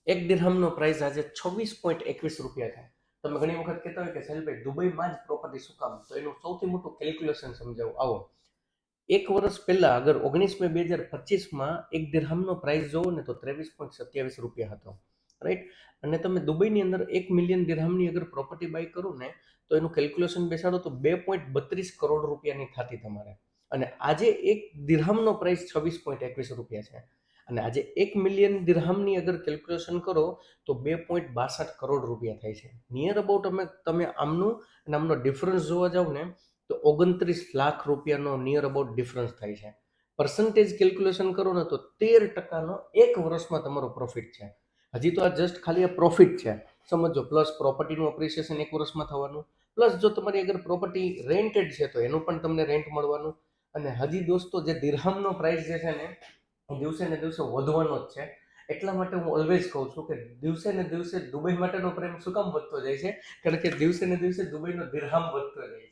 એક દિરહમનો પ્રાઇસ આજે 26.21 રૂપિયા થાય. તમે ઘણી વખત કહેતા હોય કે સાહેલભાઈ દુબઈમાં જ પ્રોપર્ટી શું કામ, તો એનું સૌથી મોટું કેલ્ક્યુલેશન સમજાવું. આવો, એક વર્ષ પહેલા અગર 19 મે 2025માં એક દિરહમનો પ્રાઇસ જોવો ને તો 23.27 રૂપિયા હતો, રાઈટ. અને તમે દુબઈની અંદર 1 મિલિયન દિરહમની અગર પ્રોપર્ટી બાય કરો ને તો એનું કેલ્ક્યુલેશન બેસાડો તો 2.32 કરોડ રૂપિયાની થતી તમારે. અને આજે એક દિરહમનો પ્રાઇસ 26.21 રૂપિયા છે. અને આજે 1 મિલિયન દિરહમની અગર કેલ્ક્યુલેશન કરો તો 2.62 કરોડ રૂપિયા થાય છે. નિયર અબાઉટ તમે આમનું અને આમનો ડિફરન્સ જોવા જાવ ને તો 29 લાખ રૂપિયાનો નિયર અબાઉટ ડિફરન્સ થાય છે. પર્સન્ટેજ કેલ્ક્યુલેશન કરો ને તો 13%નો એક વર્ષમાં તમારો પ્રોફિટ છે. હજી તો આ જસ્ટ ખાલી આ પ્રોફિટ છે, સમજો. પ્લસ પ્રોપર્ટીનું અપ્રિસિએશન એક વર્ષમાં થવાનું, પ્લસ જો તમારી અગર પ્રોપર્ટી રેન્ટેડ છે તો એનું પણ તમને રેન્ટ મળવાનું. અને હજી દોસ્તો જે દિરહમનો પ્રાઇસ જે છે ને દિવસે ને દિવસે વધવાનો જ છે. એટલા માટે હું ઓલવેઝ કહું છું કે દિવસે ને દિવસે દુબઈ માટેનો પ્રેમ શું કામ વધતો જાય છે, કારણ કે દિવસે ને દિવસે દુબઈનો દિરહમ વધતો જાય છે.